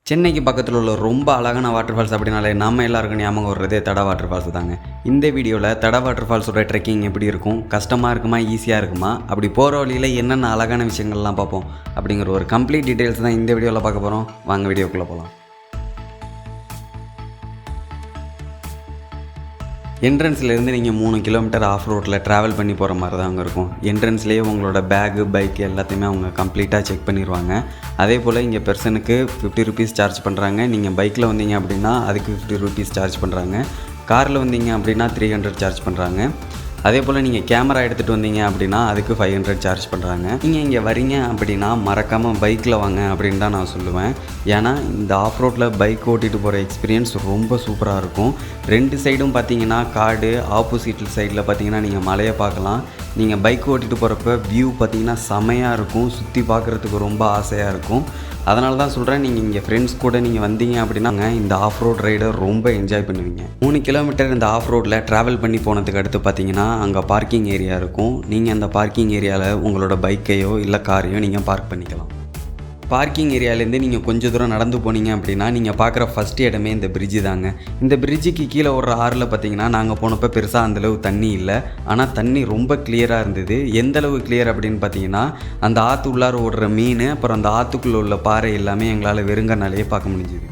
சென்னைக்கு பக்கத்தில் உள்ள ரொம்ப அழகான வாட்டர் ஃபால்ஸ் அப்படின்னாலே நம்ம எல்லாருக்கும் ஞாபகம் வர்றதே தடா வாட்டர் ஃபால்ஸ் தாங்க. இந்த வீடியோவில் தடா வாட்டர் ஃபால்ஸோட ட்ரெக்கிங் எப்படி இருக்கும், கஷ்டமாக இருக்குமா ஈஸியாக இருக்குமா, அப்படி போகிற வழியில் என்னென்ன அழகான விஷயங்கள்லாம் பார்ப்போம் அப்படிங்கிற ஒரு கம்ப்ளீட் டீட்டெயில்ஸ் தான் இந்த வீடியோவில் பார்க்க போகிறோம். வாங்க வீடியோக்குள்ளே போகலாம். என்ட்ரன்ஸ்லேருந்து நீங்கள் 3 கிலோமீட்டர் ஆஃப் ரோட்டில் ட்ராவல் பண்ணி போகிற மாதிரி தான் அங்கே இருக்கும். என்ட்ரன்ஸ்லேயே உங்களோட பேகு பைக்கு எல்லாத்தையுமே அவங்க கம்ப்ளீட்டாக செக் பண்ணிடுவாங்க. அதே போல் இங்கே பெர்சனுக்கு 50 ருபீஸ் சார்ஜ் பண்ணுறாங்க. நீங்கள் பைக்கில் வந்தீங்க அப்படின்னா அதுக்கு 50 ருபீஸ் சார்ஜ் பண்ணுறாங்க. காரில் வந்தீங்க அப்படின்னா 300 சார்ஜ் பண்ணுறாங்க. அதே போல் நீங்கள் கேமரா எடுத்துகிட்டு வந்தீங்க அப்படின்னா அதுக்கு 500 சார்ஜ் பண்ணுறாங்க. நீங்கள் இங்கே வரீங்க அப்படின்னா மறக்காமல் பைக்கில் வாங்க அப்படின்னு தான் நான் சொல்லுவேன். ஏன்னா இந்த ஆஃப் ரோட்டில் பைக் ஓட்டிகிட்டு போகிற எக்ஸ்பீரியன்ஸ் ரொம்ப சூப்பராக இருக்கும். 2 சைடும் பார்த்தீங்கன்னா காடு, ஆப்போசிட் சைடில் பார்த்தீங்கன்னா நீங்கள் மலையை பார்க்கலாம். நீங்கள் பைக் ஓட்டிகிட்டு போகிறப்ப வியூ பார்த்தீங்கன்னா செமையாக இருக்கும். சுற்றி பார்க்குறதுக்கு ரொம்ப ஆசையாக இருக்கும். அதனால தான் சொல்கிறேன், நீங்கள் இங்கே ஃப்ரெண்ட்ஸ் கூட நீங்கள் வந்தீங்க அப்படின்னா இந்த ஆஃப் ரோட் ரைடை ரொம்ப என்ஜாய் பண்ணுவீங்க. 3 கிலோமீட்டர் இந்த ஆஃப் ரோட்டில் ட்ராவல் பண்ணி போனதுக்கு அடுத்து பார்த்தீங்கன்னா அங்கே பார்க்கிங் ஏரியா இருக்கும். நீங்கள் அந்த பார்க்கிங் ஏரியாவில் உங்களோட பைக்கையோ இல்லை காரையோ நீங்கள் பார்க் பண்ணிக்கலாம். பார்க்கிங் ஏரியாவிலேருந்து நீங்கள் கொஞ்சம் தூரம் நடந்து போனீங்க அப்படின்னா நீங்கள் பார்க்குற ஃபஸ்ட் இடமே இந்த பிரிட்ஜு தாங்க. இந்த பிரிட்ஜுக்கு கீழே ஒரு ஆறில் பார்த்தீங்கன்னா நாங்கள் போனப்போ பெருசாக அந்தளவு தண்ணி இல்லை. ஆனால் தண்ணி ரொம்ப கிளியராக இருந்தது. எந்தளவு கிளியர் அப்படின்னு பார்த்தீங்கன்னா அந்த ஆற்று உள்ளார ஓடுற மீன், அப்புறம் அந்த ஆற்றுக்குள்ளே உள்ள பாறை எல்லாமே எங்களால் வெறுங்கனாலேயே பார்க்க முடிஞ்சுது.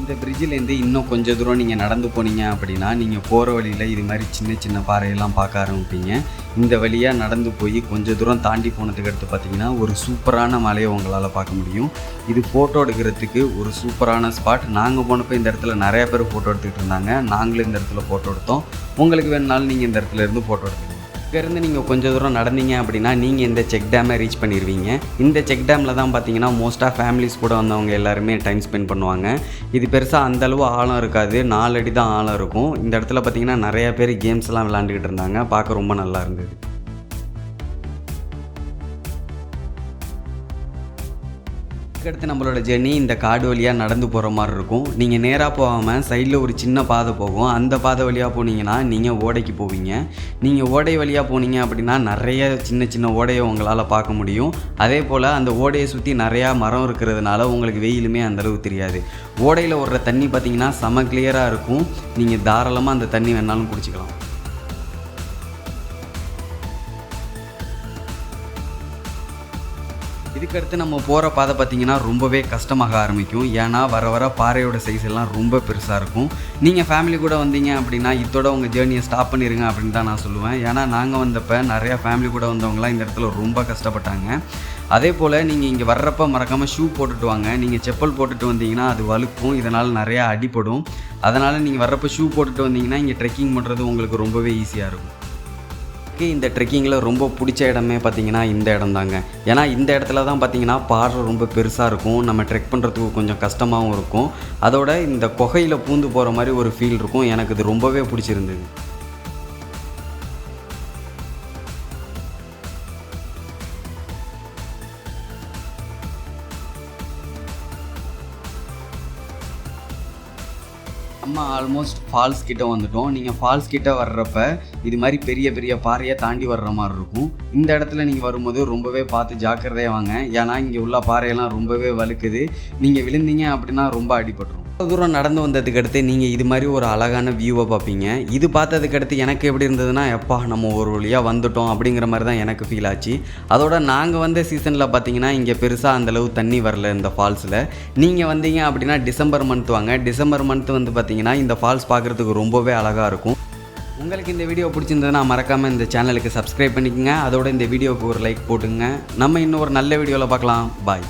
இந்த பிரிட்ஜிலேருந்து இன்னும் கொஞ்சம் தூரம் நீங்கள் நடந்து போனீங்க அப்படின்னா நீங்கள் போகிற வழியில் இது மாதிரி சின்ன சின்ன பாறையெல்லாம் பார்க்க ஆரம்பிப்பீங்க. இந்த வழியாக நடந்து போய் கொஞ்சம் தூரம் தாண்டி போனதுக்கு அடுத்து பார்த்தீங்கன்னா ஒரு சூப்பரான மலையை உங்களால் பார்க்க முடியும். இது ஃபோட்டோ எடுக்கிறதுக்கு ஒரு சூப்பரான ஸ்பாட். நாங்கள் போனப்போ இந்த இடத்துல நிறையா பேர் ஃபோட்டோ எடுத்துக்கிட்டு இருந்தாங்க. நாங்களும் இந்த இடத்துல ஃபோட்டோ எடுத்தோம். உங்களுக்கு வேணுனாலும் நீங்கள் இந்த இடத்துல இருந்து ஃபோட்டோ எடுத்துக்கலாம். இங்கேருந்து நீங்கள் கொஞ்சம் தூரம் நடந்தீங்க அப்படின்னா நீங்கள் இந்த செக் டேமை ரீச் பண்ணிடுவீங்க. இந்த செக் டேமில் தான் பார்த்தீங்கன்னா மோஸ்ட்டாக ஃபேமிலிஸ் கூட வந்தவங்க எல்லாருமே டைம் ஸ்பெண்ட் பண்ணுவாங்க. இது பெருசாக அந்தளவு ஆழம் இருக்காது, 4 அடி தான் ஆழம் இருக்கும். இந்த இடத்துல பார்த்தீங்கன்னா நிறையா பேர் கேம்ஸ்லாம் விளாண்டுக்கிட்டு இருந்தாங்க. பார்க்க ரொம்ப நல்லா இருந்தது. அடுத்து நம்மளோட ஜெர்னி இந்த காடு வழியாக நடந்து போகிற மாதிரி இருக்கும். நீங்கள் நேராக போகாமல் சைடில் ஒரு சின்ன பாதை போகும். அந்த பாதை வழியாக போனீங்கன்னா நீங்கள் ஓடைக்கு போவீங்க. நீங்கள் ஓடை வழியாக போனீங்க அப்படின்னா நிறைய சின்ன சின்ன ஓடையை உங்களால் பார்க்க முடியும். அதே போல் அந்த ஓடையை சுற்றி நிறையா மரம் இருக்கிறதுனால உங்களுக்கு வெயிலுமே அந்தளவு தெரியாது. ஓடையில் ஓடுற தண்ணி பார்த்திங்கன்னா செம கிளியராக இருக்கும். நீங்கள் தாராளமாக அந்த தண்ணி வேணாலும் குடிச்சிக்கலாம். இதுக்கடுத்து நம்ம போகிற பாதை பார்த்திங்கன்னா ரொம்பவே கஷ்டமாக ஆரம்பிக்கும். ஏன்னா வர வர பாறையோட சைஸ் எல்லாம் ரொம்ப பெருசாக இருக்கும். நீங்கள் ஃபேமிலி கூட வந்தீங்க அப்படின்னா இதோட உங்கள் ஜேர்னியை ஸ்டாப் பண்ணிடுங்க அப்படின்னு தான் நான் சொல்லுவேன். ஏன்னா நாங்கள் வந்தப்போ நிறையா ஃபேமிலி கூட வந்தவங்களாம் இந்த இடத்துல ரொம்ப கஷ்டப்பட்டாங்க. அதே போல் நீங்கள் இங்கே வர்றப்போ மறக்காமல் ஷூ போட்டுட்டு வாங்க. நீங்கள் செப்பல் போட்டுட்டு வந்தீங்கன்னா அது வழுக்கும், இதனால் நிறையா அடிப்படும். அதனால் நீங்கள் வர்றப்போ ஷூ போட்டுட்டு வந்தீங்கன்னா இங்கே ட்ரெக்கிங் பண்ணுறது உங்களுக்கு ரொம்பவே ஈஸியாக இருக்கும். இந்த ட்ரெக்கிங்கில் ரொம்ப பிடிச்ச இடமே பார்த்திங்கன்னா இந்த இடம் தாங்க. ஏன்னா இந்த இடத்துல தான் பார்த்திங்கன்னா பாறை ரொம்ப பெருசாக இருக்கும். நம்ம ட்ரெக் பண்ணுறதுக்கு கொஞ்சம் கஷ்டமாகவும் இருக்கும். அதோட இந்த குகையில் பூந்து போகிற மாதிரி ஒரு ஃபீல் இருக்கும். எனக்கு இது ரொம்பவே பிடிச்சிருந்தது. நம்ம ஆல்மோஸ்ட் ஃபால்ஸ் கிட்டே வந்துட்டோம். நீங்கள் ஃபால்ஸ் கிட்டே வர்றப்ப இது மாதிரி பெரிய பெரிய பாறையை தாண்டி வர்ற மாதிரி இருக்கும். இந்த இடத்துல நீங்கள் வரும்போது ரொம்பவே பார்த்து ஜாக்கிரதையாக வாங்க. ஏன்னா இங்கே உள்ள பாறையெல்லாம் ரொம்பவே வழுக்குது. நீங்கள் விழுந்தீங்க அப்படின்னா ரொம்ப அடிபட்டுரும். தூரம் நடந்து வந்ததுக்கு அடுத்து நீங்கள் இது மாதிரி ஒரு அழகான வியூவை பார்ப்பீங்க. இது பார்த்ததுக்கு அடுத்து எனக்கு எப்படி இருந்ததுன்னா, எப்பா நம்ம ஒரு வழியாக வந்துட்டோம் அப்படிங்கிற மாதிரி தான் எனக்கு ஃபீல் ஆச்சு. அதோட நாங்கள் வந்த சீசனில் பார்த்தீங்கன்னா இங்கே பெருசாக அந்தளவு தண்ணி வரல இந்த ஃபால்ஸில். நீங்கள் வந்தீங்க அப்படின்னா டிசம்பர் மந்த் வாங்க. டிசம்பர் மந்த் வந்து பார்த்தீங்கன்னா இந்த ஃபால்ஸ் பார்க்குறதுக்கு ரொம்பவே அழகாக இருக்கும். உங்களுக்கு இந்த வீடியோ பிடிச்சிருந்ததுன்னா மறக்காமல் இந்த சேனலுக்கு சப்ஸ்கிரைப் பண்ணிக்கோங்க. அதோட இந்த வீடியோவுக்கு ஒரு லைக் போட்டுங்க. நம்ம இன்னும் ஒரு நல்ல வீடியோவில் பார்க்கலாம். பாய்.